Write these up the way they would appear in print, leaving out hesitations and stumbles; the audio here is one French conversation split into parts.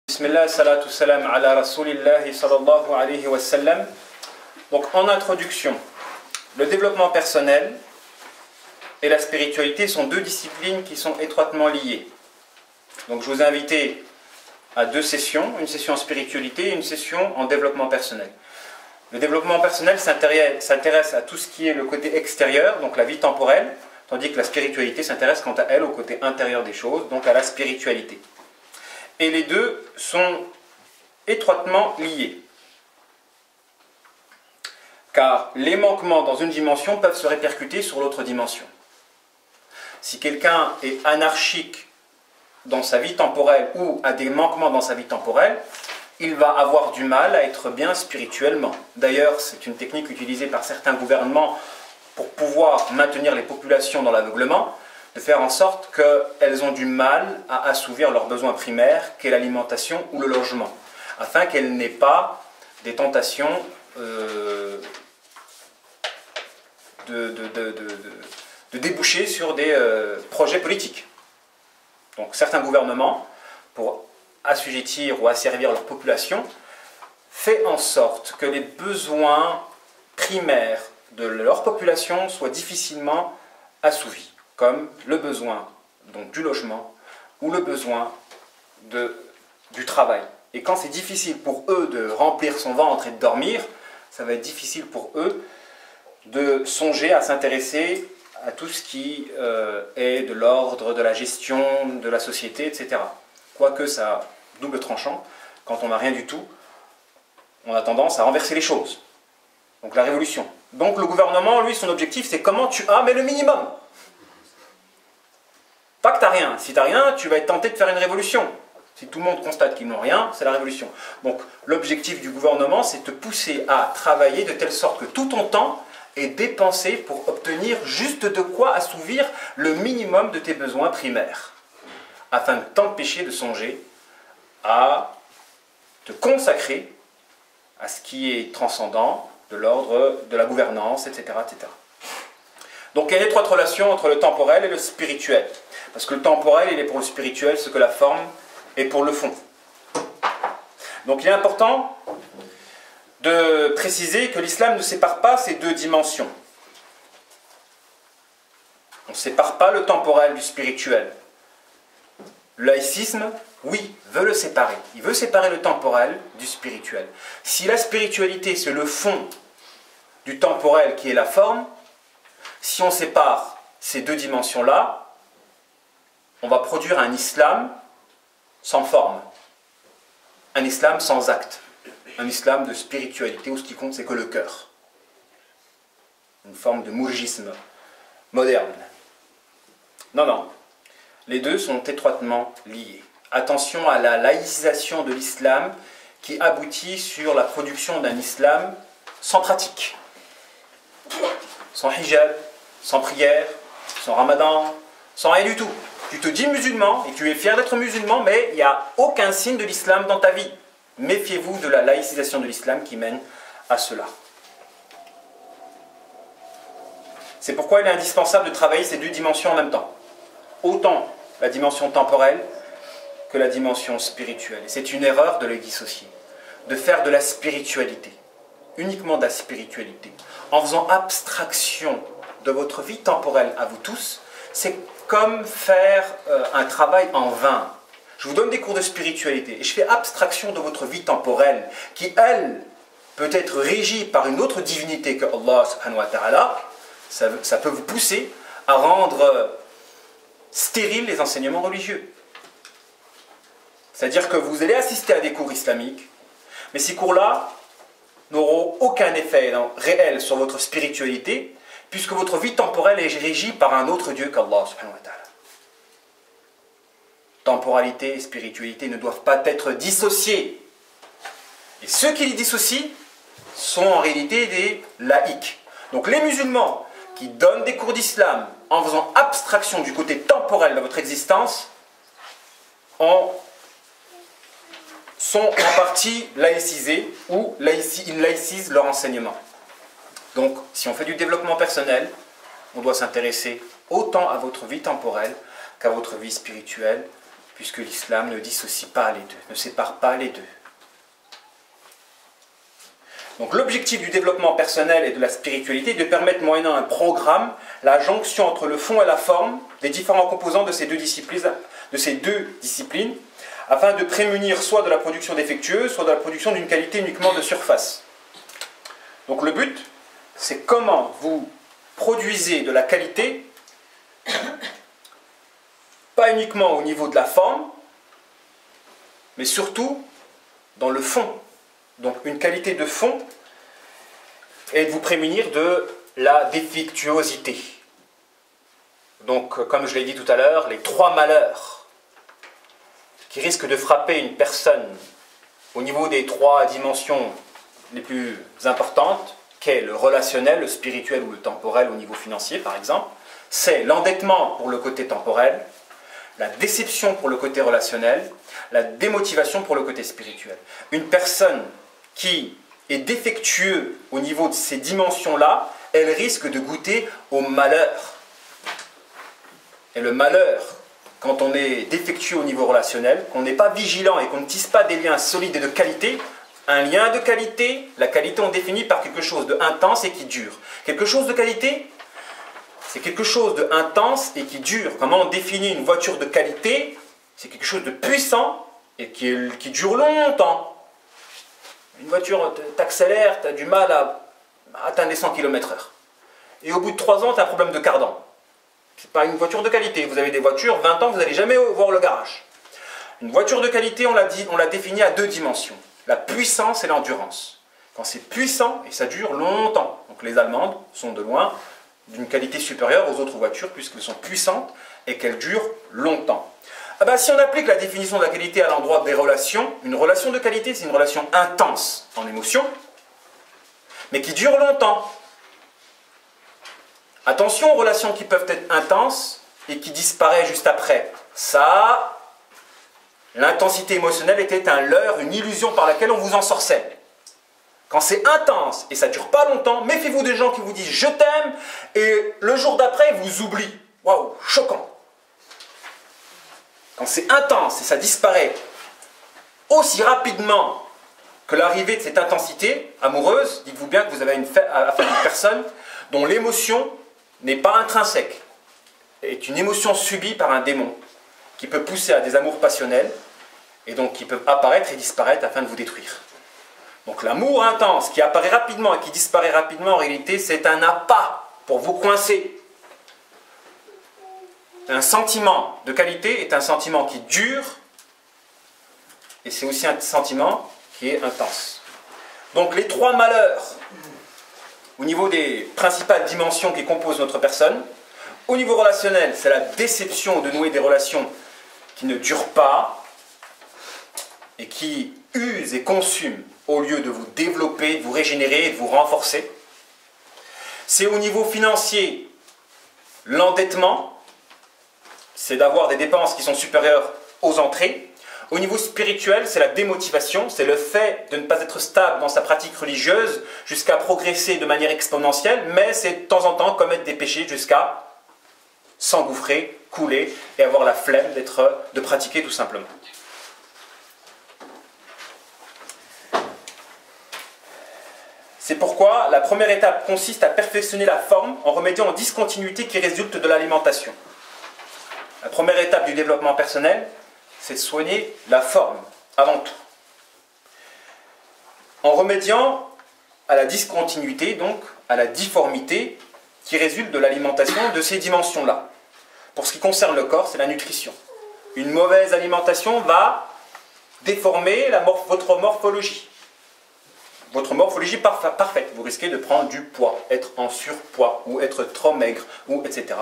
Bismillah, salatu salam ala rasulillahi sallallahu alayhi wa sallam. Donc en introduction, le développement personnel et la spiritualité sont deux disciplines qui sont étroitement liées. Donc je vous ai invité à deux sessions, une session en spiritualité et une session en développement personnel. Le développement personnel s'intéresse à tout ce qui est le côté extérieur, donc la vie temporelle, tandis que la spiritualité s'intéresse quant à elle au côté intérieur des choses, donc à la spiritualité. Et les deux sont étroitement liés. Car les manquements dans une dimension peuvent se répercuter sur l'autre dimension. Si quelqu'un est anarchique dans sa vie temporelle ou a des manquements dans sa vie temporelle, il va avoir du mal à être bien spirituellement. D'ailleurs, c'est une technique utilisée par certains gouvernements pour pouvoir maintenir les populations dans l'aveuglement, de faire en sorte qu'elles ont du mal à assouvir leurs besoins primaires, qu'est l'alimentation ou le logement, afin qu'elles n'aient pas des tentations de déboucher sur des projets politiques. Donc certains gouvernements, pour assujettir ou asservir leur population, font en sorte que les besoins primaires de leur population soient difficilement assouvis, comme le besoin donc, du logement ou le besoin du travail. Et quand c'est difficile pour eux de remplir son ventre et de dormir, ça va être difficile pour eux de songer à s'intéresser à tout ce qui est de l'ordre de la gestion de la société, etc. Quoique ça a double tranchant, quand on n'a rien du tout, on a tendance à renverser les choses. Donc la révolution. Donc le gouvernement, lui, son objectif, c'est comment tu as, mais le minimum. Pas que tu n'as rien. Si tu n'as rien, tu vas être tenté de faire une révolution. Si tout le monde constate qu'ils n'ont rien, c'est la révolution. Donc l'objectif du gouvernement, c'est de te pousser à travailler de telle sorte que tout ton temps est dépensé pour obtenir juste de quoi assouvir le minimum de tes besoins primaires, afin de t'empêcher de songer à te consacrer à ce qui est transcendant, de l'ordre de la gouvernance, etc., etc. Donc il y a une étroite relation entre le temporel et le spirituel. Parce que le temporel, il est pour le spirituel ce que la forme est pour le fond. Donc il est important de préciser que l'islam ne sépare pas ces deux dimensions. On ne sépare pas le temporel du spirituel. Le laïcisme, oui, veut le séparer. Il veut séparer le temporel du spirituel. Si la spiritualité, c'est le fond du temporel qui est la forme, si on sépare ces deux dimensions-là, on va produire un islam sans forme, un islam sans acte, un islam de spiritualité où ce qui compte c'est que le cœur. Une forme de mourgisme moderne. Non, non, les deux sont étroitement liés. Attention à la laïcisation de l'islam qui aboutit sur la production d'un islam sans pratique, sans hijab, sans prière, sans ramadan, sans rien du tout. Tu te dis musulman et tu es fier d'être musulman, mais il n'y a aucun signe de l'islam dans ta vie. Méfiez-vous de la laïcisation de l'islam qui mène à cela. C'est pourquoi il est indispensable de travailler ces deux dimensions en même temps. Autant la dimension temporelle que la dimension spirituelle. Et c'est une erreur de les dissocier. De faire de la spiritualité, uniquement de la spiritualité, en faisant abstraction de votre vie temporelle à vous tous, c'est comme faire un travail en vain. Je vous donne des cours de spiritualité et je fais abstraction de votre vie temporelle qui, elle, peut être régie par une autre divinité que Allah subhanahu wa ta'ala. Ça peut vous pousser à rendre stériles les enseignements religieux. C'est-à-dire que vous allez assister à des cours islamiques, mais ces cours-là n'auront aucun effet réel sur votre spiritualité, puisque votre vie temporelle est régie par un autre Dieu qu'Allah subhanahu wa ta'ala. temporalité et spiritualité ne doivent pas être dissociés. Et ceux qui les dissocient sont en réalité des laïcs. Donc les musulmans qui donnent des cours d'islam en faisant abstraction du côté temporel de votre existence sont en partie laïcisés ou ils laïcisent leur enseignement. Donc si on fait du développement personnel, on doit s'intéresser autant à votre vie temporelle qu'à votre vie spirituelle, puisque l'islam ne dissocie pas les deux, ne sépare pas les deux. Donc l'objectif du développement personnel et de la spiritualité est de permettre, moyennant un programme, la jonction entre le fond et la forme des différents composants de ces deux disciplines, afin de prémunir soit de la production défectueuse, soit de la production d'une qualité uniquement de surface. Donc le but, c'est comment vous produisez de la qualité, pas uniquement au niveau de la forme, mais surtout dans le fond. Donc une qualité de fond et de vous prémunir de la défectuosité. Donc comme je l'ai dit tout à l'heure, les 3 malheurs qui risquent de frapper une personne au niveau des 3 dimensions les plus importantes, qu'est le relationnel, le spirituel ou le temporel au niveau financier par exemple, c'est l'endettement pour le côté temporel, la déception pour le côté relationnel, la démotivation pour le côté spirituel. Une personne qui est défectueuse au niveau de ces dimensions-là, elle risque de goûter au malheur. Et le malheur, quand on est défectueux au niveau relationnel, qu'on n'est pas vigilant et qu'on ne tisse pas des liens solides et de qualité, un lien de qualité, la qualité on définit par quelque chose de intense et qui dure. Quelque chose de qualité, c'est quelque chose de intense et qui dure. Comment on définit une voiture de qualité? C'est quelque chose de puissant et qui dure longtemps. Une voiture, t'accélères, tu as du mal à atteindre les 100 km/h. Et au bout de 3 ans, tu as un problème de cardan. Ce n'est pas une voiture de qualité. Vous avez des voitures, 20 ans, vous n'allez jamais voir le garage. Une voiture de qualité, on l'a définie à 2 dimensions. La puissance et l'endurance. Quand c'est puissant, et ça dure longtemps. Donc les Allemandes sont de loin d'une qualité supérieure aux autres voitures, puisqu'elles sont puissantes et qu'elles durent longtemps. Ah ben, si on applique la définition de la qualité à l'endroit des relations, une relation de qualité, c'est une relation intense en émotion, mais qui dure longtemps. Attention aux relations qui peuvent être intenses et qui disparaissent juste après. Ça, l'intensité émotionnelle était un leurre, une illusion par laquelle on vous ensorcelle. Quand c'est intense et ça ne dure pas longtemps, méfiez-vous des gens qui vous disent « je t'aime » et le jour d'après, ils vous oublient. Waouh, choquant. Quand c'est intense et ça disparaît aussi rapidement que l'arrivée de cette intensité amoureuse, dites-vous bien que vous avez affaire à une personne dont l'émotion n'est pas intrinsèque, est une émotion subie par un démon qui peut pousser à des amours passionnels et donc qui peuvent apparaître et disparaître afin de vous détruire. Donc l'amour intense qui apparaît rapidement et qui disparaît rapidement, en réalité, c'est un appât pour vous coincer. Un sentiment de qualité est un sentiment qui dure et c'est aussi un sentiment qui est intense. Donc les 3 malheurs au niveau des principales dimensions qui composent notre personne, au niveau relationnel, c'est la déception de nouer des relations qui ne durent pas et qui usent et consument au lieu de vous développer, de vous régénérer, de vous renforcer. C'est au niveau financier, l'endettement, c'est d'avoir des dépenses qui sont supérieures aux entrées. Au niveau spirituel, c'est la démotivation, c'est le fait de ne pas être stable dans sa pratique religieuse jusqu'à progresser de manière exponentielle, mais c'est de temps en temps commettre des péchés jusqu'à s'engouffrer, couler et avoir la flemme de pratiquer tout simplement. C'est pourquoi la première étape consiste à perfectionner la forme en remédiant aux discontinuités qui résultent de l'alimentation. La première étape du développement personnel, c'est de soigner la forme, avant tout. En remédiant à la discontinuité, donc à la difformité qui résulte de l'alimentation de ces dimensions-là. Pour ce qui concerne le corps, c'est la nutrition. Une mauvaise alimentation va déformer votre morphologie. Votre morphologie parfaite. Vous risquez de prendre du poids, être en surpoids, ou être trop maigre, ou etc.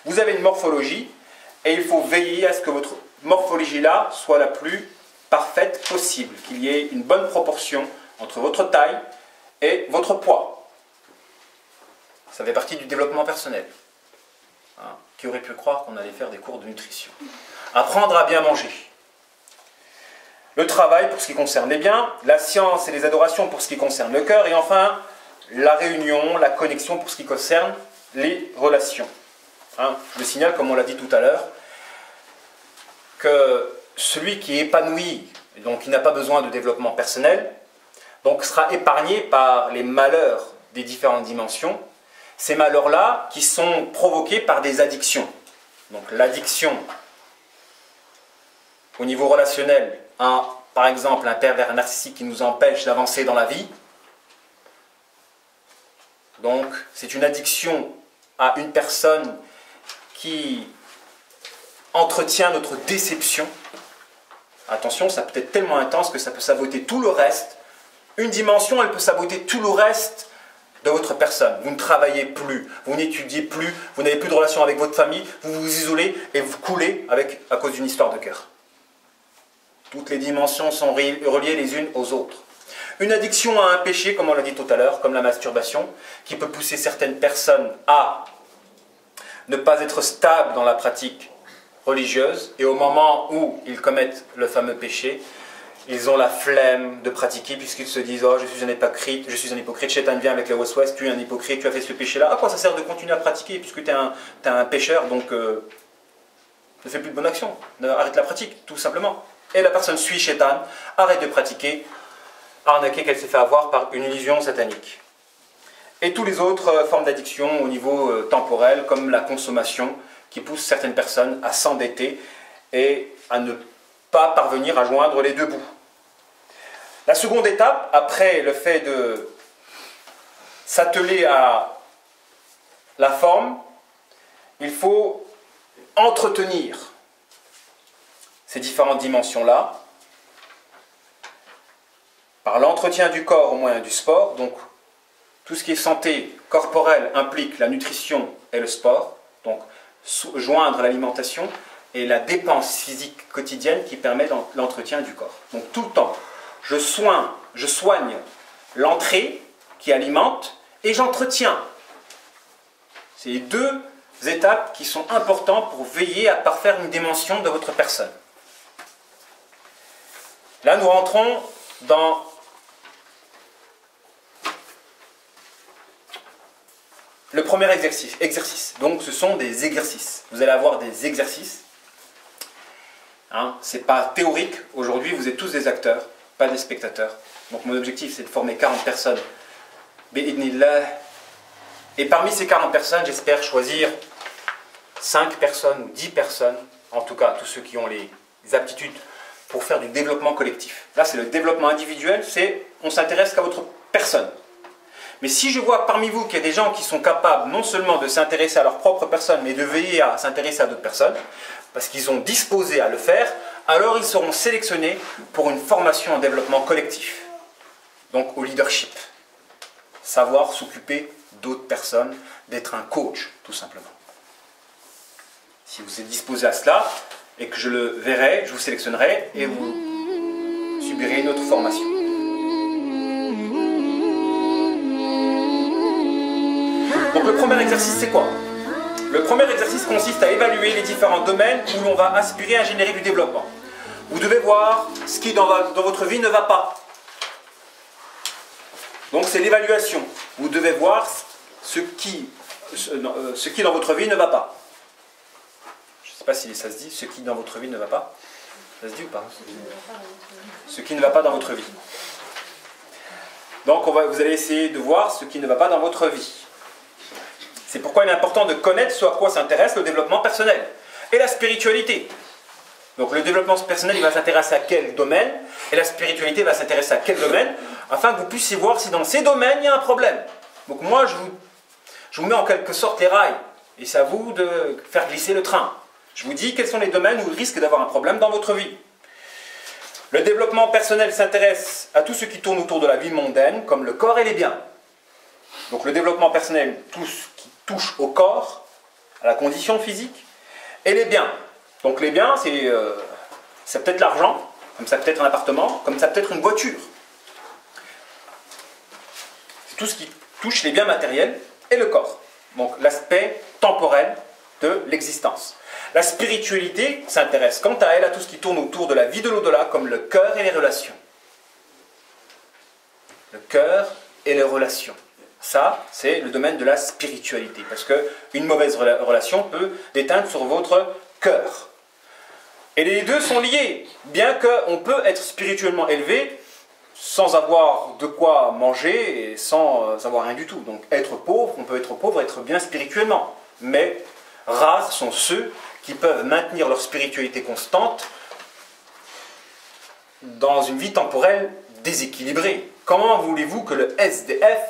Vous avez une morphologie, et il faut veiller à ce que votre morphologie-là soit la plus parfaite possible, qu'il y ait une bonne proportion entre votre taille et votre poids. Ça fait partie du développement personnel. Hein, qui aurait pu croire qu'on allait faire des cours de nutrition? Apprendre à bien manger. Le travail pour ce qui concerne les biens, la science et les adorations pour ce qui concerne le cœur, et enfin la réunion, la connexion pour ce qui concerne les relations. Hein, je le signale, comme on l'a dit tout à l'heure, que celui qui est épanoui, donc qui n'a pas besoin de développement personnel, donc sera épargné par les malheurs des différentes dimensions, ces malheurs-là qui sont provoqués par des addictions. Donc l'addiction au niveau relationnel, par exemple un pervers narcissique qui nous empêche d'avancer dans la vie. Donc c'est une addiction à une personne qui entretient notre déception. Attention, ça peut être tellement intense que ça peut saboter tout le reste. Une dimension, elle peut saboter tout le reste de votre personne. Vous ne travaillez plus, vous n'étudiez plus, vous n'avez plus de relation avec votre famille, vous vous isolez et vous coulez à cause d'une histoire de cœur. Toutes les dimensions sont reliées les unes aux autres. Une addiction à un péché, comme on l'a dit tout à l'heure, comme la masturbation, qui peut pousser certaines personnes à ne pas être stables dans la pratique religieuse, et au moment où ils commettent le fameux péché, ils ont la flemme de pratiquer puisqu'ils se disent « Oh, je suis un hypocrite, Shaitan vient avec le West-West, tu es un hypocrite, tu as fait ce péché-là. À quoi ça sert de continuer à pratiquer puisque tu es un pécheur, donc ne fais plus de bonne action, arrête la pratique, tout simplement. » Et la personne suit Shaitan, arrête de pratiquer, arnaquée qu'elle s'est fait avoir par une illusion satanique. Et toutes les autres formes d'addiction au niveau temporel, comme la consommation, qui poussent certaines personnes à s'endetter et à ne pas parvenir à joindre les deux bouts. La seconde étape, après le fait de s'atteler à la forme, il faut entretenir ces différentes dimensions-là par l'entretien du corps au moyen du sport. Donc tout ce qui est santé corporelle implique la nutrition et le sport, donc joindre l'alimentation et la dépense physique quotidienne qui permet l'entretien du corps. Donc tout le temps, je soigne l'entrée qui alimente et j'entretiens. C'est les deux étapes qui sont importantes pour veiller à parfaire une dimension de votre personne. Là, nous rentrons dans le premier exercice. Donc, ce sont des exercices. Vous allez avoir des exercices. Hein, ce n'est pas théorique. Aujourd'hui, vous êtes tous des acteurs, pas des spectateurs. Donc, mon objectif, c'est de former 40 personnes. Et parmi ces 40 personnes, j'espère choisir 5 personnes ou 10 personnes, en tout cas, tous ceux qui ont les aptitudes pour faire du développement collectif. Là, c'est le développement individuel, on s'intéresse qu'à votre personne. Mais si je vois parmi vous qu'il y a des gens qui sont capables non seulement de s'intéresser à leur propre personne, mais de veiller à s'intéresser à d'autres personnes, parce qu'ils sont disposés à le faire, alors ils seront sélectionnés pour une formation en développement collectif. Donc au leadership. Savoir s'occuper d'autres personnes, d'être un coach, tout simplement. Si vous êtes disposé à cela, et que je le verrai, je vous sélectionnerai, et vous subirez une autre formation. Donc le premier exercice, c'est quoi? Le premier exercice consiste à évaluer les différents domaines où l'on va aspirer à générer du développement. Vous devez voir ce qui dans votre vie ne va pas. Donc c'est l'évaluation. Vous devez voir ce qui dans votre vie ne va pas. Je ne sais pas si ça se dit, ce qui dans votre vie ne va pas. Ça se dit ou pas? Ce qui ne va pas dans votre vie. Donc vous allez essayer de voir ce qui ne va pas dans votre vie. C'est pourquoi il est important de connaître ce à quoi s'intéresse le développement personnel et la spiritualité. Donc le développement personnel, il va s'intéresser à quel domaine, et la spiritualité va s'intéresser à quel domaine, afin que vous puissiez voir si dans ces domaines il y a un problème. Donc moi, je vous mets en quelque sorte les rails, et c'est à vous de faire glisser le train. Je vous dis quels sont les domaines où il risque d'avoir un problème dans votre vie. Le développement personnel s'intéresse à tout ce qui tourne autour de la vie mondaine, comme le corps et les biens. Donc le développement personnel, tout ce qui touche au corps, à la condition physique, et les biens. Donc les biens, c'est Ça peut être l'argent, comme ça peut être un appartement, comme ça peut être une voiture. C'est tout ce qui touche les biens matériels et le corps. Donc l'aspect temporel de l'existence. La spiritualité s'intéresse quant à elle à tout ce qui tourne autour de la vie de l'au-delà, comme le cœur et les relations. Le cœur et les relations. Ça, c'est le domaine de la spiritualité. Parce qu'une mauvaise relation peut déteindre sur votre cœur. Et les deux sont liés. Bien qu'on peut être spirituellement élevé sans avoir de quoi manger et sans avoir rien du tout. Donc être pauvre, on peut être pauvre et être bien spirituellement. Mais rares sont ceux qui peuvent maintenir leur spiritualité constante dans une vie temporelle déséquilibrée. Comment voulez-vous que le SDF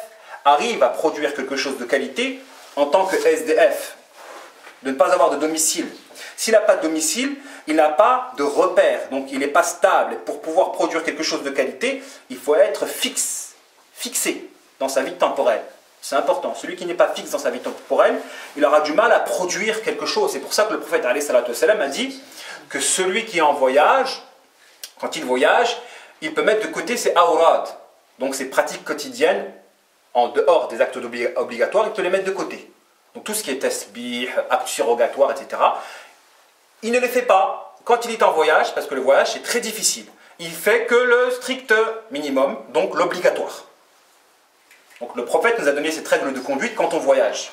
arrive à produire quelque chose de qualité en tant que SDF? De ne pas avoir de domicile. S'il n'a pas de domicile, il n'a pas de repère, donc il n'est pas stable. Pour pouvoir produire quelque chose de qualité, il faut être fixé dans sa vie temporelle. C'est important. Celui qui n'est pas fixe dans sa vie temporelle, il aura du mal à produire quelque chose. C'est pour ça que le prophète alayhi salatu wassalam a dit que celui qui est en voyage, quand il voyage, il peut mettre de côté ses awrad, donc ses pratiques quotidiennes, en dehors des actes obligatoires, il peut les mettre de côté. Donc tout ce qui est tasbih, actes surrogatoires, etc., il ne les fait pas quand il est en voyage, parce que le voyage c'est très difficile. Il fait que le strict minimum, donc l'obligatoire. Donc le prophète nous a donné cette règle de conduite quand on voyage.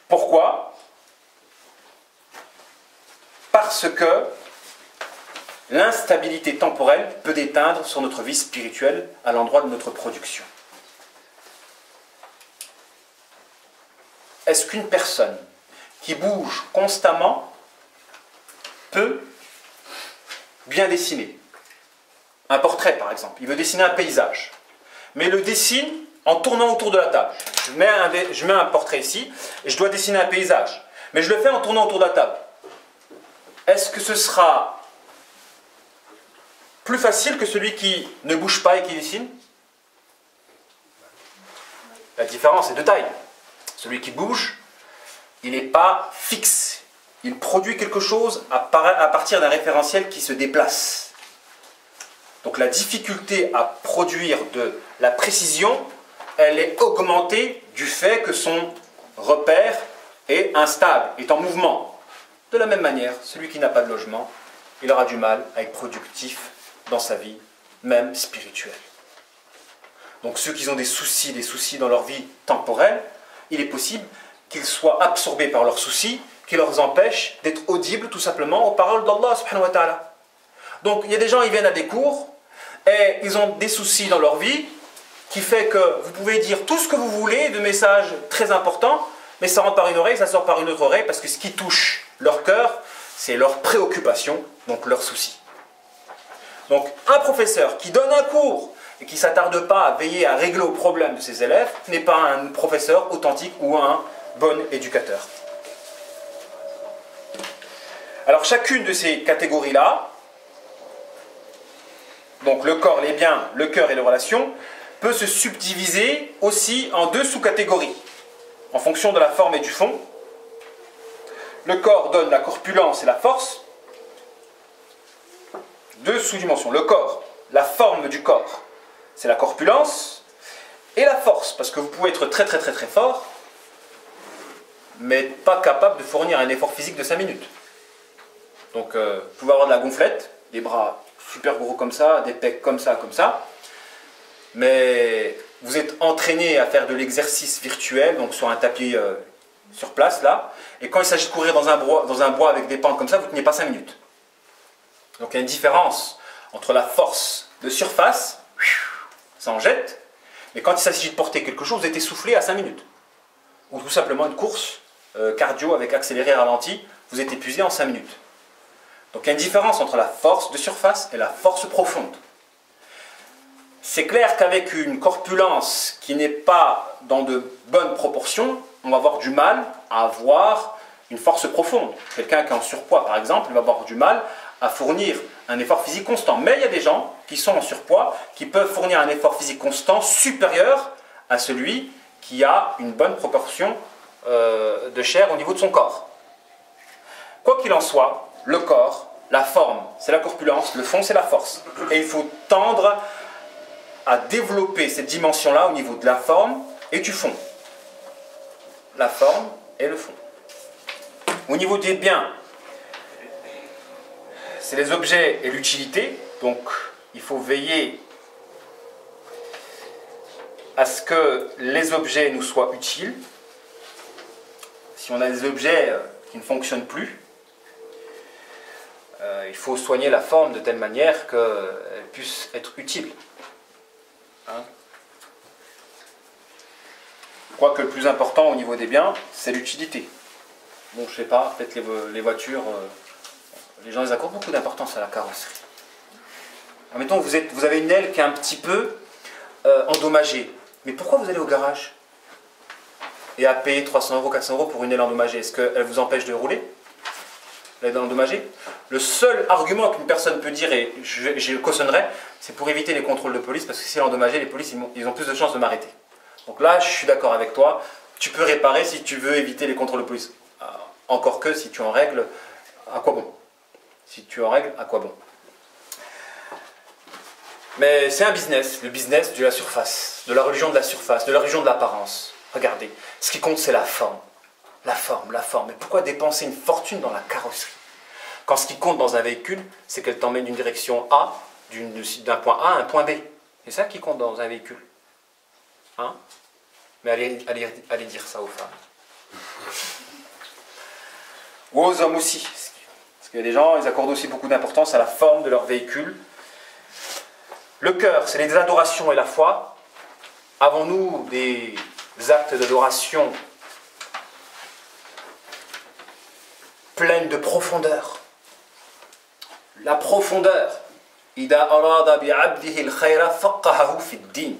Pourquoi? Parce que l'instabilité temporelle peut déteindre sur notre vie spirituelle à l'endroit de notre production. Est-ce qu'une personne qui bouge constamment peut bien dessiner un portrait, par exemple? Il veut dessiner un paysage, mais le dessine en tournant autour de la table. Je mets un portrait ici, et je dois dessiner un paysage, mais je le fais en tournant autour de la table. Est-ce que ce sera plus facile que celui qui ne bouge pas et qui dessine? La différence est de taille. Celui qui bouge, il n'est pas fixe. Il produit quelque chose à partir d'un référentiel qui se déplace. Donc la difficulté à produire de la précision, elle est augmentée du fait que son repère est instable, est en mouvement. De la même manière, celui qui n'a pas de logement, il aura du mal à être productif dans sa vie, même spirituelle. Donc ceux qui ont des soucis dans leur vie temporelle, il est possible qu'ils soient absorbés par leurs soucis, qui leur empêchent d'être audibles tout simplement aux paroles d'Allah subhanahu wa ta'ala. Donc il y a des gens, ils viennent à des cours et ils ont des soucis dans leur vie qui fait que vous pouvez dire tout ce que vous voulez de messages très importants, mais ça rentre par une oreille, ça sort par une autre oreille, parce que ce qui touche leur cœur, c'est leurs préoccupations, donc leurs soucis. Donc un professeur qui donne un cours et qui ne s'attarde pas à veiller à régler aux problèmes de ses élèves n'est pas un professeur authentique ou un bon éducateur. Alors chacune de ces catégories-là, donc le corps, les biens, le cœur et les relations, peut se subdiviser aussi en deux sous-catégories, en fonction de la forme et du fond. Le corps donne la corpulence et la force. Deux sous-dimensions. Le corps, la forme du corps, c'est la corpulence, et la force, parce que vous pouvez être très fort, mais pas capable de fournir un effort physique de 5 minutes. Donc vous pouvez avoir de la gonflette, des bras super gros comme ça, des pecs comme ça, mais vous êtes entraîné à faire de l'exercice virtuel, donc sur un tapis sur place là, et quand il s'agit de courir dans un bois avec des pentes comme ça, vous ne tenez pas 5 minutes. Donc il y a une différence entre la force de surface, ça en jette, mais quand il s'agit de porter quelque chose, vous êtes essoufflé à 5 minutes. Ou tout simplement une course cardio avec accéléré ralenti, vous êtes épuisé en 5 minutes. Donc il y a une différence entre la force de surface et la force profonde. C'est clair qu'avec une corpulence qui n'est pas dans de bonnes proportions, on va avoir du mal à avoir une force profonde. Quelqu'un qui est en surpoids, par exemple, il va avoir du mal à fournir un effort physique constant. Mais il y a des gens qui sont en surpoids, qui peuvent fournir un effort physique constant supérieur à celui qui a une bonne proportion de chair au niveau de son corps. Quoi qu'il en soit, le corps la forme, c'est la corpulence, le fond, c'est la force. Et il faut tendre à développer cette dimension-là au niveau de la forme et du fond. La forme et le fond. Au niveau des biens, c'est les objets et l'utilité. Donc, il faut veiller à ce que les objets nous soient utiles. Si on a des objets qui ne fonctionnent plus, il faut soigner la forme de telle manière qu'elle puisse être utile. Hein? Je crois que le plus important au niveau des biens, c'est l'utilité. Bon, je sais pas, peut-être les voitures, les gens les accordent beaucoup d'importance à la carrosserie. Admettons, vous avez une aile qui est un petit peu endommagée. Mais pourquoi vous allez au garage et à payer 300 €, 400 € pour une aile endommagée? Est-ce qu'elle vous empêche de rouler? L'aile endommagée? Le seul argument qu'une personne peut dire, et je le cautionnerais, c'est pour éviter les contrôles de police, parce que si elle est endommagée, les polices ils ont plus de chances de m'arrêter. Donc là, je suis d'accord avec toi, tu peux réparer si tu veux éviter les contrôles de police. Encore que si tu en règles, à quoi bon? Si tu en règles, à quoi bon? Mais c'est un business, le business de la surface, de la religion de la surface, de la religion de l'apparence. Regardez, ce qui compte c'est la forme. La forme, la forme. Mais pourquoi dépenser une fortune dans la carrosserie? Quand ce qui compte dans un véhicule, c'est qu'elle t'emmène d'une direction A, d'un point A à un point B. C'est ça qui compte dans un véhicule. Hein? Mais allez dire ça aux femmes. Ou aux hommes aussi. Parce qu'il y a des gens, ils accordent aussi beaucoup d'importance à la forme de leur véhicule. Le cœur, c'est les adorations et la foi. Avons-nous des actes d'adoration pleines de profondeur? La profondeur. Ida arada bi 'abdihi al-khayra faqahahu fi ad-din.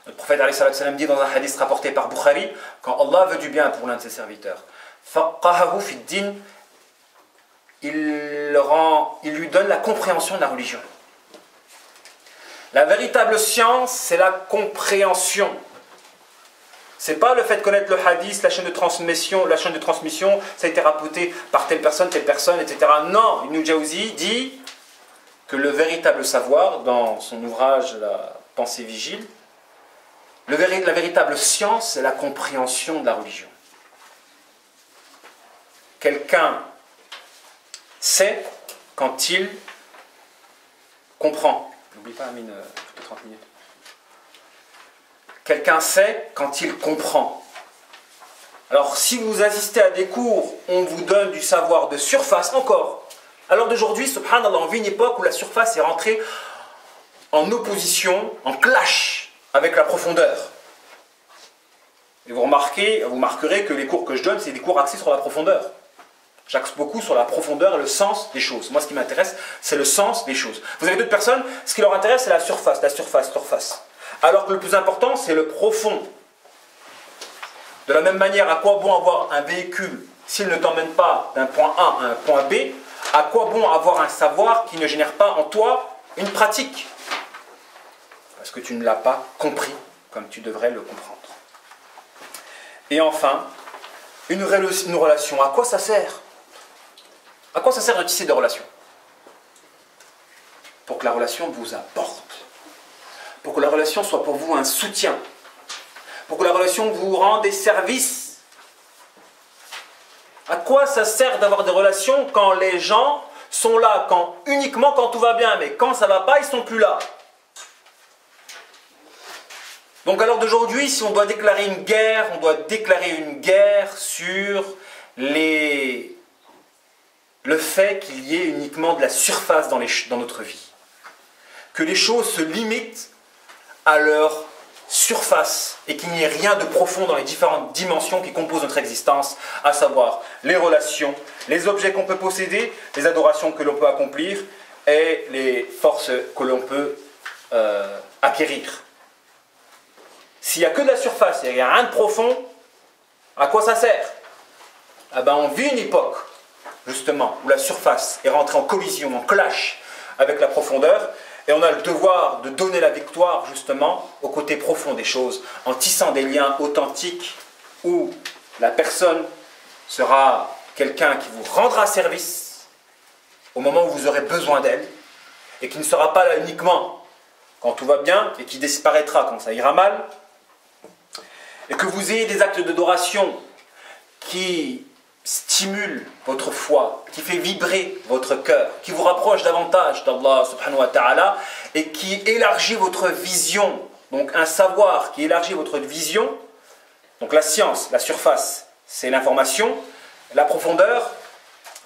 Le prophète alayhi salam dit dans un hadith rapporté par Bukhari, quand Allah veut du bien pour l'un de ses serviteurs, faqahahu fi ad-din, il lui donne la compréhension de la religion. La véritable science, c'est la compréhension. C'est pas le fait de connaître le hadith, la chaîne de transmission, ça a été rapporté par telle personne, etc. Non, Ibn Jawzi dit que le véritable savoir, dans son ouvrage La pensée vigile, la véritable science, c'est la compréhension de la religion. Quelqu'un sait quand il comprend. N'oublie pas, Amine, 30 minutes. Quelqu'un sait quand il comprend. Alors, si vous assistez à des cours, on vous donne du savoir de surface encore. Alors d'aujourd'hui, subhanallah, on vit une époque où la surface est rentrée en opposition, en clash avec la profondeur. Et vous remarquerez que les cours que je donne, c'est des cours axés sur la profondeur. J'axe beaucoup sur la profondeur et le sens des choses. Moi, ce qui m'intéresse, c'est le sens des choses. Vous avez d'autres personnes, ce qui leur intéresse, c'est la surface. Alors que le plus important, c'est le profond. De la même manière, à quoi bon avoir un véhicule s'il ne t'emmène pas d'un point A à un point B? À quoi bon avoir un savoir qui ne génère pas en toi une pratique? Parce que tu ne l'as pas compris comme tu devrais le comprendre. Et enfin, une relation, à quoi ça sert? À quoi ça sert de tisser des relations? Pour que la relation vous apporte. Pour que la relation soit pour vous un soutien. Pour que la relation vous rende des services. À quoi ça sert d'avoir des relations quand les gens sont là, uniquement quand tout va bien, mais quand ça ne va pas, ils ne sont plus là? Donc à l'heure d'aujourd'hui, si on doit déclarer une guerre, on doit déclarer une guerre sur le fait qu'il y ait uniquement de la surface dans notre vie. Que les choses se limitent à leur surface et qu'il n'y ait rien de profond dans les différentes dimensions qui composent notre existence, à savoir les relations, les objets qu'on peut posséder, les adorations que l'on peut accomplir et les forces que l'on peut acquérir. S'il n'y a que de la surface et il n'y a rien de profond, à quoi ça sert? On vit une époque, justement, où la surface est rentrée en collision, en clash avec la profondeur, et on a le devoir de donner la victoire, justement, au côté profond des choses, en tissant des liens authentiques où la personne sera quelqu'un qui vous rendra service au moment où vous aurez besoin d'elle, et qui ne sera pas là uniquement quand tout va bien, et qui disparaîtra quand ça ira mal, et que vous ayez des actes d'adoration qui stimulent votre foi, qui fait vibrer votre cœur, qui vous rapproche davantage d'Allah subhanahu wa ta'ala, et qui élargit votre vision, donc un savoir qui élargit votre vision. Donc la science, la surface, c'est l'information, la profondeur,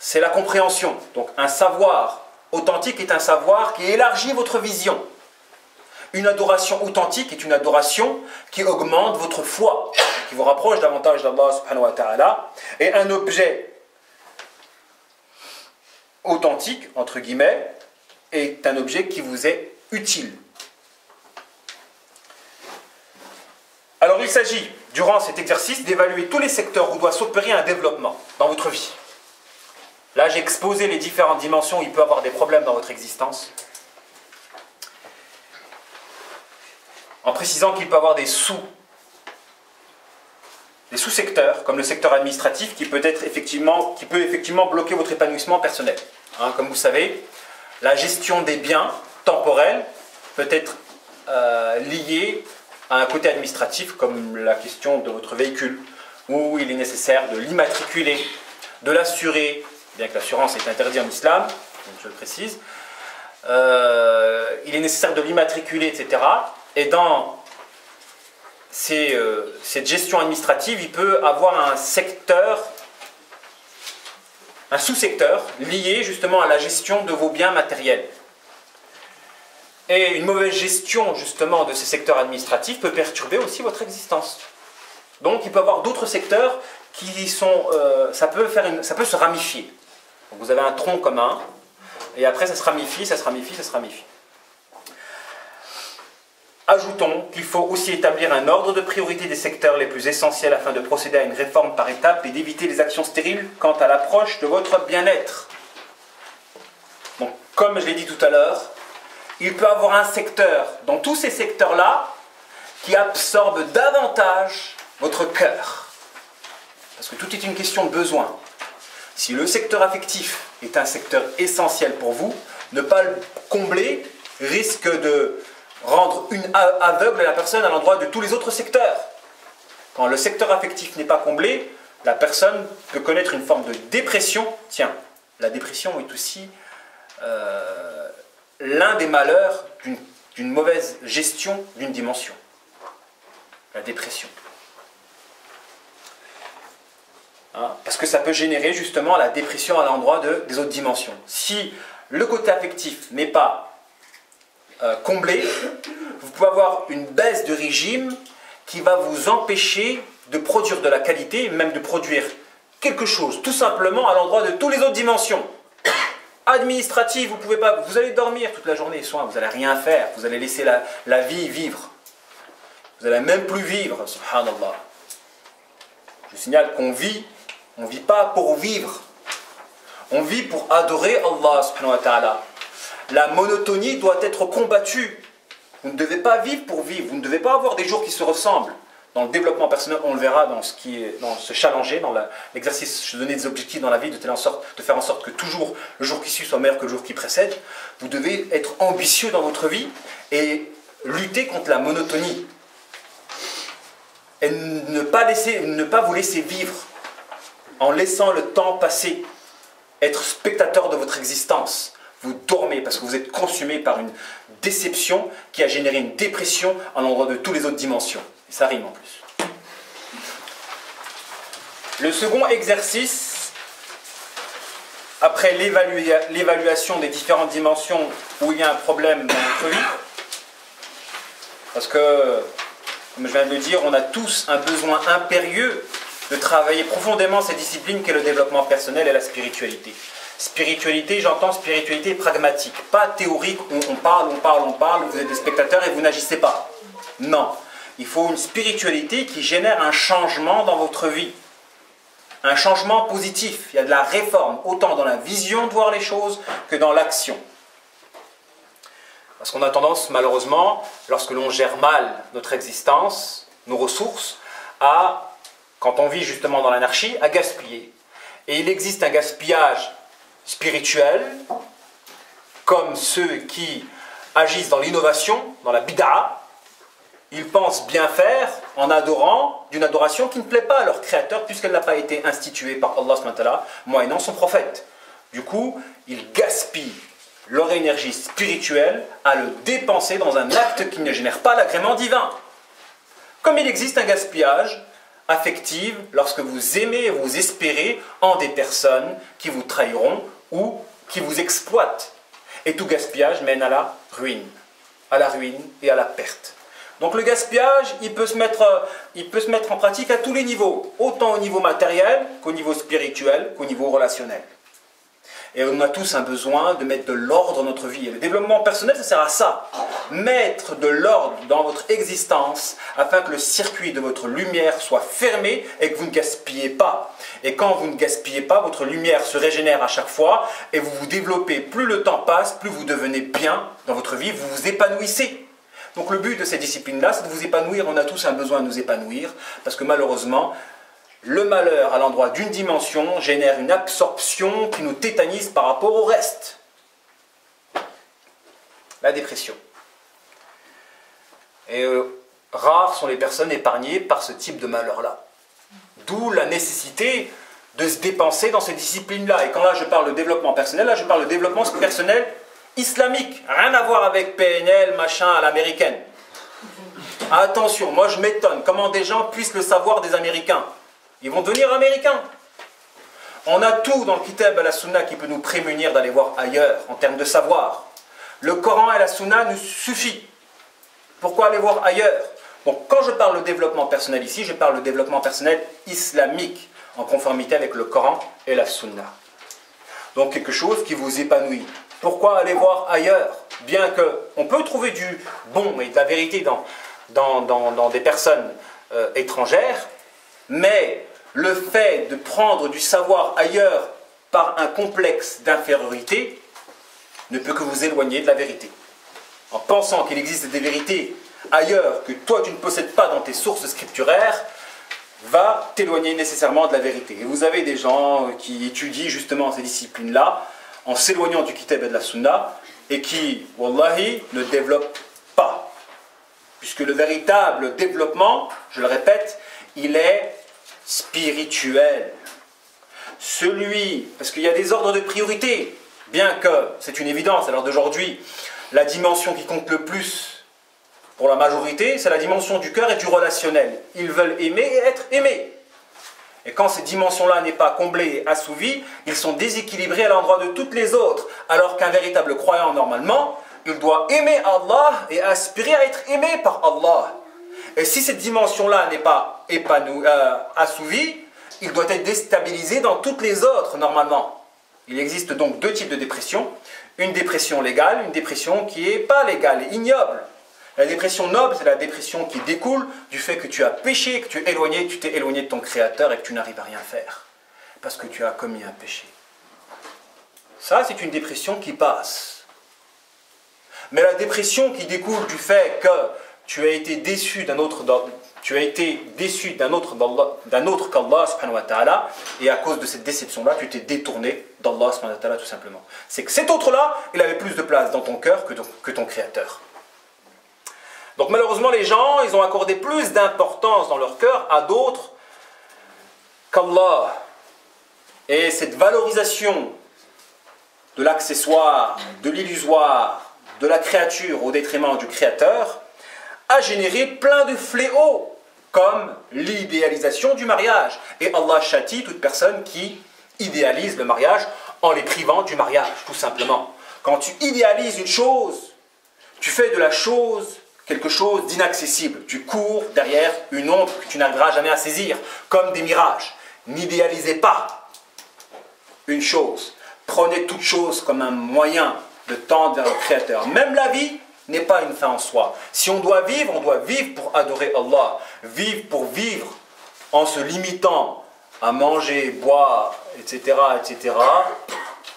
c'est la compréhension. Donc un savoir authentique est un savoir qui élargit votre vision. Une adoration authentique est une adoration qui augmente votre foi, qui vous rapproche davantage d'Allah subhanahu wa ta'ala. Et un objet authentique, entre guillemets, est un objet qui vous est utile. Alors il s'agit, durant cet exercice, d'évaluer tous les secteurs où doit s'opérer un développement dans votre vie. Là, j'ai exposé les différentes dimensions où il peut y avoir des problèmes dans votre existence, en précisant qu'il peut y avoir des sous-secteurs, comme le secteur administratif, qui peut effectivement bloquer votre épanouissement personnel. Comme vous savez, la gestion des biens temporels peut être liée à un côté administratif, comme la question de votre véhicule, où il est nécessaire de l'immatriculer, de l'assurer, bien que l'assurance est interdite en islam, donc je le précise, il est nécessaire de l'immatriculer, etc. Et dans cette gestion administrative, il peut avoir un secteur, un sous-secteur lié justement à la gestion de vos biens matériels. Et une mauvaise gestion justement de ces secteurs administratifs peut perturber aussi votre existence. Donc il peut y avoir d'autres secteurs qui sont, ça peut se ramifier. Donc, vous avez un tronc commun, et après ça se ramifie, ça se ramifie, ça se ramifie. Ajoutons qu'il faut aussi établir un ordre de priorité des secteurs les plus essentiels afin de procéder à une réforme par étapes et d'éviter les actions stériles quant à l'approche de votre bien-être. Donc, comme je l'ai dit tout à l'heure, il peut y avoir un secteur, dans tous ces secteurs-là, qui absorbe davantage votre cœur. Parce que tout est une question de besoin. Si le secteur affectif est un secteur essentiel pour vous, ne pas le combler risque de rendre aveugle la personne à l'endroit de tous les autres secteurs. Quand le secteur affectif n'est pas comblé, la personne peut connaître une forme de dépression. Tiens, la dépression est aussi l'un des malheurs d'une mauvaise gestion d'une dimension. La dépression. Parce que ça peut générer justement la dépression à l'endroit des autres dimensions. Si le côté affectif n'est pas comblé, vous pouvez avoir une baisse de régime qui va vous empêcher de produire de la qualité, même de produire quelque chose, tout simplement à l'endroit de toutes les autres dimensions. Administrative, vous pouvez pas, vous allez dormir toute la journée, soin, vous n'allez rien faire, vous allez laisser la vie vivre. Vous n'allez même plus vivre, subhanallah. Je signale qu'on vit, on ne vit pas pour vivre. On vit pour adorer Allah subhanahu wa ta'ala. La monotonie doit être combattue. Vous ne devez pas vivre pour vivre. Vous ne devez pas avoir des jours qui se ressemblent. Dans le développement personnel, on le verra dans se challenger, dans l'exercice, se donner des objectifs dans la vie, de faire en sorte que toujours le jour qui suit soit meilleur que le jour qui précède. Vous devez être ambitieux dans votre vie et lutter contre la monotonie. Et ne pas vous laisser vivre en laissant le temps passer. Être spectateur de votre existence. Vous dormez parce que vous êtes consumé par une déception qui a généré une dépression à l'endroit de toutes les autres dimensions. Et ça rime en plus. Le second exercice, après l'évaluation des différentes dimensions où il y a un problème dans notre vie, parce que, comme je viens de le dire, on a tous un besoin impérieux de travailler profondément ces disciplines qu'est le développement personnel et la spiritualité. Spiritualité, j'entends spiritualité pragmatique, pas théorique où on parle, vous êtes des spectateurs et vous n'agissez pas. Non, il faut une spiritualité qui génère un changement dans votre vie. Un changement positif, il y a de la réforme, autant dans la vision de voir les choses que dans l'action. Parce qu'on a tendance, malheureusement, lorsque l'on gère mal notre existence, nos ressources, quand on vit justement dans l'anarchie, à gaspiller. Et il existe un gaspillage spirituels, comme ceux qui agissent dans l'innovation, dans la bid'a, ils pensent bien faire en adorant d'une adoration qui ne plaît pas à leur créateur puisqu'elle n'a pas été instituée par Allah subhanahu wa ta'ala, moyennant son prophète. Du coup, ils gaspillent leur énergie spirituelle à le dépenser dans un acte qui ne génère pas l'agrément divin. Comme il existe un gaspillage affectif lorsque vous aimez et vous espérez en des personnes qui vous trahiront ou qui vous exploitent. Et tout gaspillage mène à la ruine et à la perte. Donc le gaspillage, il peut se mettre en pratique à tous les niveaux, autant au niveau matériel qu'au niveau spirituel, qu'au niveau relationnel. Et on a tous un besoin de mettre de l'ordre dans notre vie. Et le développement personnel, ça sert à ça. Mettre de l'ordre dans votre existence afin que le circuit de votre lumière soit fermé et que vous ne gaspillez pas. Et quand vous ne gaspillez pas, votre lumière se régénère à chaque fois et vous vous développez. Plus le temps passe, plus vous devenez bien dans votre vie, vous vous épanouissez. Donc le but de ces disciplines-là, c'est de vous épanouir. On a tous un besoin de nous épanouir parce que malheureusement, le malheur à l'endroit d'une dimension génère une absorption qui nous tétanise par rapport au reste. La dépression. Et rares sont les personnes épargnées par ce type de malheur-là. D'où la nécessité de se dépenser dans ces disciplines-là. Et quand là je parle de développement personnel, là je parle de développement personnel islamique. Rien à voir avec PNL, machin, à l'américaine. Attention, moi je m'étonne comment des gens puissent le savoir des Américains. Ils vont devenir américains. On a tout dans le Kitab et la Sunna qui peut nous prémunir d'aller voir ailleurs en termes de savoir. Le Coran et la Sunna nous suffit. Pourquoi aller voir ailleurs? Donc quand je parle de développement personnel ici, je parle de développement personnel islamique en conformité avec le Coran et la Sunna. Donc quelque chose qui vous épanouit. Pourquoi aller voir ailleurs? Bien qu'on peut trouver du bon et de la vérité dans des personnes étrangères, mais le fait de prendre du savoir ailleurs par un complexe d'infériorité ne peut que vous éloigner de la vérité. En pensant qu'il existe des vérités ailleurs que toi tu ne possèdes pas dans tes sources scripturaires, va t'éloigner nécessairement de la vérité. Et vous avez des gens qui étudient justement ces disciplines-là en s'éloignant du kitab et de la sunna et qui, wallahi, ne développent pas. Puisque le véritable développement, je le répète, il est spirituel. Parce qu'il y a des ordres de priorité, bien que c'est une évidence à l'heure d'aujourd'hui, la dimension qui compte le plus pour la majorité, c'est la dimension du cœur et du relationnel. Ils veulent aimer et être aimés. Et quand cette dimension-là n'est pas comblée et assouvie, ils sont déséquilibrés à l'endroit de toutes les autres. Alors qu'un véritable croyant, normalement, il doit aimer Allah et aspirer à être aimé par Allah. Et si cette dimension-là n'est pas assouvie, il doit être déstabilisé dans toutes les autres, normalement. Il existe donc deux types de dépression. Une dépression légale, une dépression qui n'est pas légale et ignoble. La dépression noble, c'est la dépression qui découle du fait que tu as péché, que tu t'es éloigné de ton Créateur et que tu n'arrives à rien faire. Parce que tu as commis un péché. Ça, c'est une dépression qui passe. Mais la dépression qui découle du fait que tu as été déçu d'un autre qu'Allah subhanahu wa ta'ala, et à cause de cette déception-là, tu t'es détourné d'Allah subhanahu wa ta'ala tout simplement. C'est que cet autre-là, il avait plus de place dans ton cœur que ton Créateur. Donc malheureusement, les gens, ils ont accordé plus d'importance dans leur cœur à d'autres qu'Allah. Et cette valorisation de l'accessoire, de l'illusoire, de la créature au détriment du Créateur, a généré plein de fléaux, comme l'idéalisation du mariage. Et Allah châtie toute personne qui idéalise le mariage en les privant du mariage, tout simplement. Quand tu idéalises une chose, tu fais de la chose quelque chose d'inaccessible. Tu cours derrière une ombre que tu n'arriveras jamais à saisir, comme des mirages. N'idéalisez pas une chose. Prenez toute chose comme un moyen de tendre vers le Créateur. Même la vie n'est pas une fin en soi. Si on doit vivre pour adorer Allah. Vivre pour vivre en se limitant à manger, boire, etc., etc.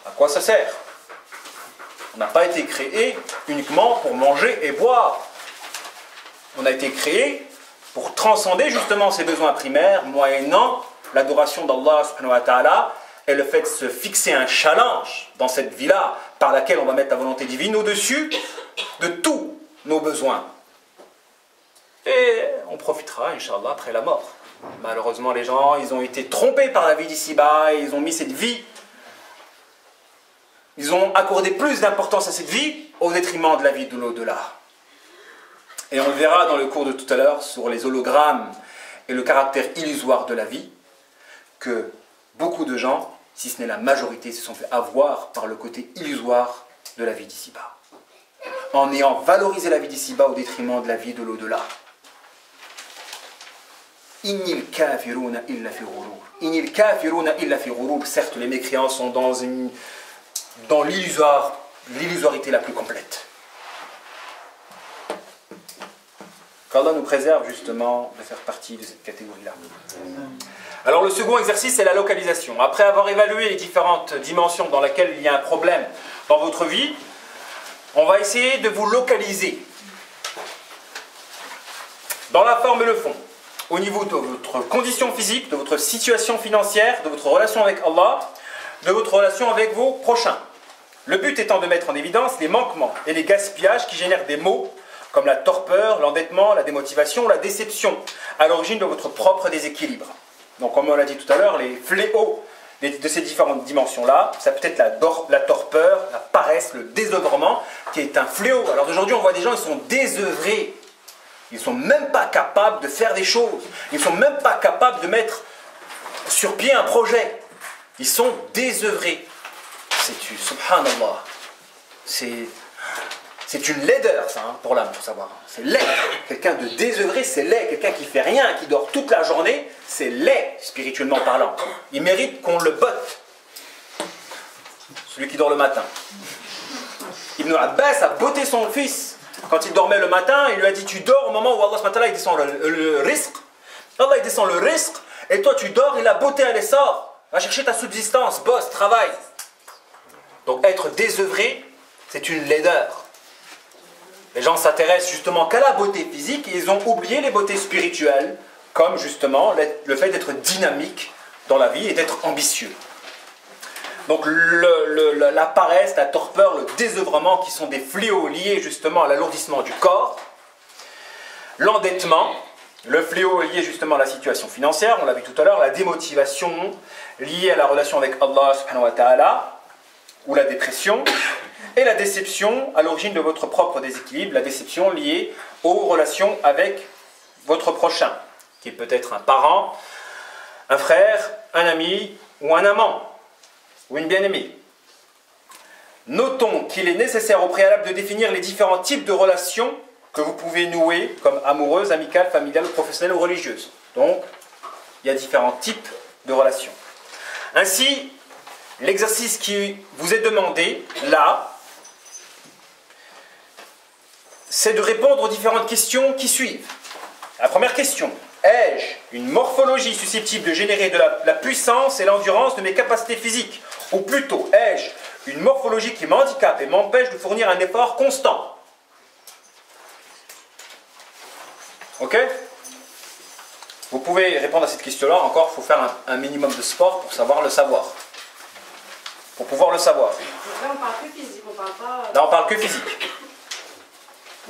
À quoi ça sert? On n'a pas été créé uniquement pour manger et boire. On a été créé pour transcender justement ses besoins primaires, moyennant l'adoration d'Allah subhanahu wa ta'ala et le fait de se fixer un challenge dans cette vie-là, par laquelle on va mettre la volonté divine au-dessus de tous nos besoins. Et on profitera, Inch'Allah, après la mort. Malheureusement, les gens, ils ont été trompés par la vie d'ici-bas, et ils ont mis cette vie, ils ont accordé plus d'importance à cette vie au détriment de la vie de l'au-delà. Et on le verra dans le cours de tout à l'heure sur les hologrammes et le caractère illusoire de la vie, que beaucoup de gens, si ce n'est la majorité, se sont fait avoir par le côté illusoire de la vie d'ici-bas, en ayant valorisé la vie d'ici-bas au détriment de la vie de l'au-delà. Innil kafiruna illa fi ghurur. Innil kafiruna illa fi ghurur. Certes, les mécréants sont dans l'illusoirité la plus complète. Qu'Allah nous préserve justement de faire partie de cette catégorie-là. Alors le second exercice, c'est la localisation. Après avoir évalué les différentes dimensions dans lesquelles il y a un problème dans votre vie, on va essayer de vous localiser dans la forme et le fond, au niveau de votre condition physique, de votre situation financière, de votre relation avec Allah, de votre relation avec vos prochains. Le but étant de mettre en évidence les manquements et les gaspillages qui génèrent des maux comme la torpeur, l'endettement, la démotivation, la déception, à l'origine de votre propre déséquilibre. Donc comme on l'a dit tout à l'heure, les fléaux de ces différentes dimensions-là, ça peut être la torpeur, la paresse, le désœuvrement, qui est un fléau. Alors aujourd'hui, on voit des gens, ils sont désœuvrés. Ils ne sont même pas capables de faire des choses. Ils ne sont même pas capables de mettre sur pied un projet. Ils sont désœuvrés. Subhanallah. C'est une laideur, ça, hein, pour l'âme, il faut savoir. C'est laid. Quelqu'un de désœuvré, c'est laid. Quelqu'un qui fait rien, qui dort toute la journée, c'est laid, spirituellement parlant. Il mérite qu'on le botte. Celui qui dort le matin. Ibn Abbas a botté son fils. Quand il dormait le matin, il lui a dit, tu dors au moment où Allah SWT, il descend le risque. Allah, il descend le risque, et toi tu dors, il a botté à l'essor. Va chercher ta subsistance, bosse, travaille. Donc être désœuvré, c'est une laideur. Les gens s'intéressent justement qu'à la beauté physique, et ils ont oublié les beautés spirituelles, comme justement le fait d'être dynamique dans la vie et d'être ambitieux. Donc la paresse, la torpeur, le désœuvrement qui sont des fléaux liés justement à l'alourdissement du corps. L'endettement, le fléau lié justement à la situation financière, on l'a vu tout à l'heure, la démotivation liée à la relation avec Allah subhanahu wa ta'ala, ou la dépression, et la déception à l'origine de votre propre déséquilibre, la déception liée aux relations avec votre prochain, qui est peut-être un parent, un frère, un ami ou un amant. Ou une bien-aimée. Notons qu'il est nécessaire au préalable de définir les différents types de relations que vous pouvez nouer, comme amoureuses, amicales, familiales, professionnelles ou religieuses. Donc, il y a différents types de relations. Ainsi, l'exercice qui vous est demandé, là, c'est de répondre aux différentes questions qui suivent. La première question. Ai-je une morphologie susceptible de générer de la puissance et l'endurance de mes capacités physiques? Ou plutôt, ai-je une morphologie qui m'handicape et m'empêche de fournir un effort constant? Ok? Vous pouvez répondre à cette question-là. Encore, il faut faire un minimum de sport pour savoir le savoir. Pour pouvoir le savoir. Là, on parle que physique, on parle pas... Là, on parle que physique.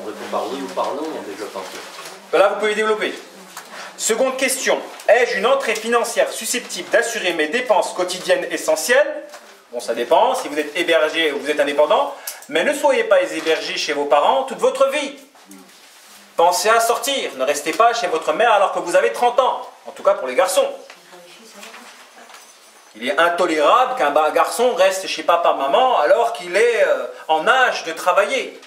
On répond par oui ou par non, on développe un peu. Là, vous pouvez développer. Seconde question. Ai-je une entrée financière susceptible d'assurer mes dépenses quotidiennes essentielles? Bon, ça dépend, si vous êtes hébergé ou vous êtes indépendant. Mais ne soyez pas hébergé chez vos parents toute votre vie. Pensez à sortir. Ne restez pas chez votre mère alors que vous avez 30 ans. En tout cas pour les garçons. Il est intolérable qu'un garçon reste chez papa-maman alors qu'il est en âge de travailler.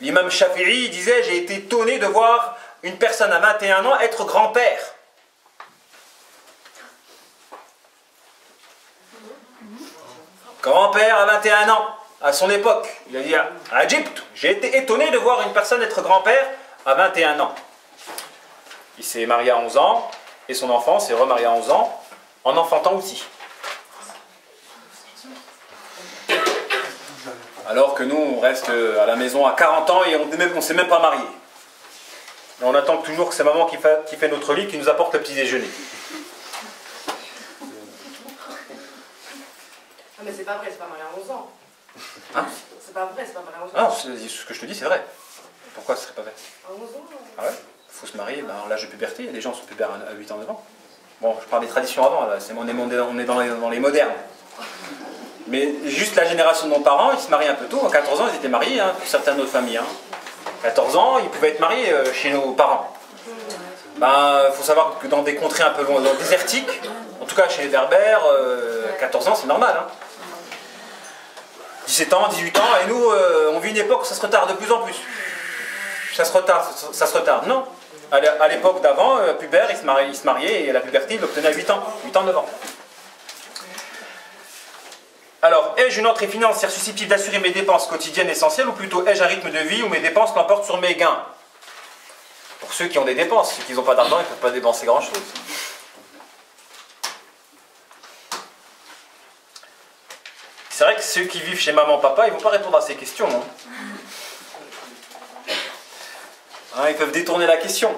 L'imam Shafi'i disait, j'ai été étonné de voir une personne à 21 ans être grand-père. Grand-père à 21 ans, à son époque. Il a dit à Égypte, j'ai été étonné de voir une personne être grand-père à 21 ans. Il s'est marié à 11 ans, et son enfant s'est remarié à 11 ans, en enfantant aussi. Alors que nous, on reste à la maison à 40 ans et on ne s'est même pas marié. Et on attend toujours que c'est maman qui fait notre lit, qui nous apporte le petit déjeuner. Ah, mais c'est pas vrai, c'est pas marié à 11 ans. Hein? C'est pas vrai, c'est pas marié à 11 Ah ans. non, ce que je te dis, c'est vrai. Pourquoi ce serait pas vrai? À 11 ans Ah ouais? Il faut se marier, ben, l'âge de puberté, il y a des gens qui sont pubères à 8 ans, 9 ans. Bon, je parle des traditions avant, là, on est dans les modernes. Mais juste la génération de nos parents, ils se mariaient un peu tôt. À 14 ans, ils étaient mariés, hein, pour certaines autres familles. Hein. 14 ans, ils pouvaient être mariés chez nos parents. Ben, faut savoir que dans des contrées un peu loin, désertiques, en tout cas chez les Berbères, 14 ans, c'est normal. Hein. 17 ans, 18 ans, et nous, on vit une époque où ça se retarde de plus en plus. Ça se retarde. Non. À l'époque d'avant, pubère, il se mariait, et la puberté, il l'obtenait à 8 ans, 9 ans. Alors, ai-je une entrée financière susceptible d'assurer mes dépenses quotidiennes essentielles, ou plutôt ai-je un rythme de vie où mes dépenses l'emportent sur mes gains? Pour ceux qui ont des dépenses, ceux qui n'ont pas d'argent, ils ne peuvent pas dépenser grand-chose. C'est vrai que ceux qui vivent chez maman, papa, ils ne vont pas répondre à ces questions. Hein. Hein, ils peuvent détourner la question.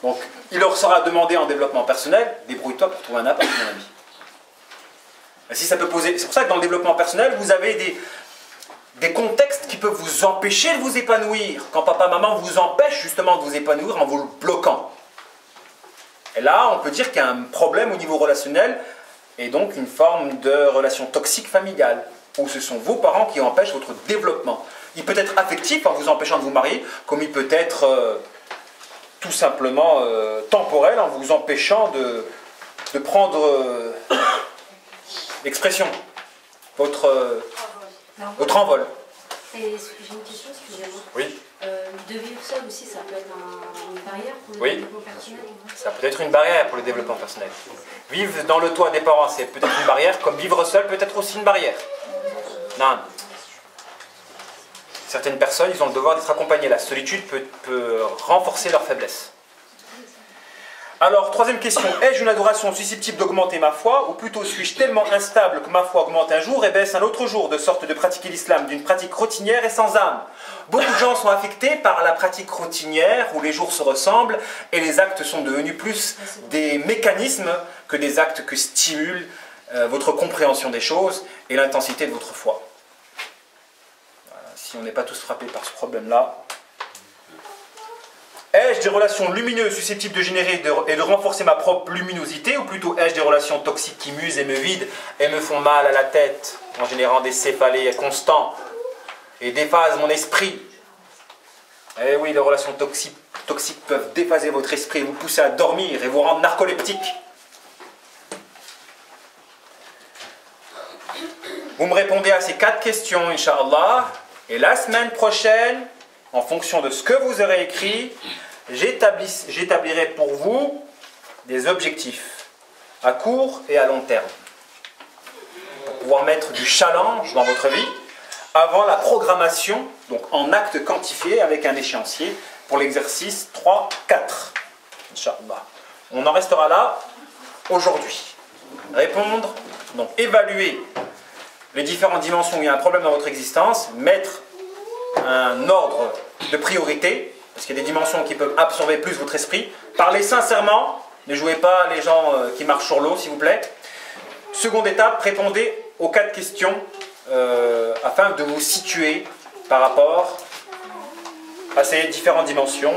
Donc, il leur sera demandé en développement personnel, débrouille-toi pour trouver un appart, mon ami. Si ça peut poser... C'est pour ça que dans le développement personnel, vous avez des contextes qui peuvent vous empêcher de vous épanouir. Quand papa, maman vous empêchent justement de vous épanouir en vous le bloquant. Et là, on peut dire qu'il y a un problème au niveau relationnel et donc une forme de relation toxique familiale, où ce sont vos parents qui empêchent votre développement. Il peut être affectif en vous empêchant de vous marier, comme il peut être tout simplement temporel en vous empêchant de prendre... l'expression, votre envol. Et j'ai une question, excusez-moi. Oui. De vivre seul aussi, ça peut être une barrière pour le Oui. développement personnel? Ça peut être une barrière pour le développement personnel. Vivre dans le toit des parents, c'est peut-être une barrière, comme vivre seul peut être aussi une barrière. Non. Certaines personnes, ils ont le devoir d'être accompagnés. La solitude peut renforcer leur faiblesse. Alors, troisième question, ai-je une adoration susceptible d'augmenter ma foi, ou plutôt suis-je tellement instable que ma foi augmente un jour et baisse un autre jour, de sorte de pratiquer l'islam d'une pratique routinière et sans âme? Beaucoup de gens sont affectés par la pratique routinière, où les jours se ressemblent, et les actes sont devenus plus des mécanismes que des actes que stimulent votre compréhension des choses et l'intensité de votre foi. Voilà, si on n'est pas tous frappés par ce problème-là... Ai-je des relations lumineuses susceptibles de générer et de renforcer ma propre luminosité, ou plutôt ai-je des relations toxiques qui m'usent et me vident et me font mal à la tête en générant des céphalées constants et déphasent mon esprit? Eh oui, les relations toxiques peuvent déphaser votre esprit, vous pousser à dormir et vous rendre narcoleptique. Vous me répondez à ces 4 questions, Inch'Allah, et la semaine prochaine, en fonction de ce que vous aurez écrit, j'établirai pour vous des objectifs à court et à long terme. Pour pouvoir mettre du challenge dans votre vie avant la programmation, donc en actes quantifiés avec un échéancier pour l'exercice 3-4. Inch'Allah. On en restera là aujourd'hui. Répondre, donc évaluer les différentes dimensions où il y a un problème dans votre existence, mettre un ordre de priorité, parce qu'il y a des dimensions qui peuvent absorber plus votre esprit. Parlez sincèrement, ne jouez pas les gens qui marchent sur l'eau, s'il vous plaît. Seconde étape, répondez aux 4 questions afin de vous situer par rapport à ces différentes dimensions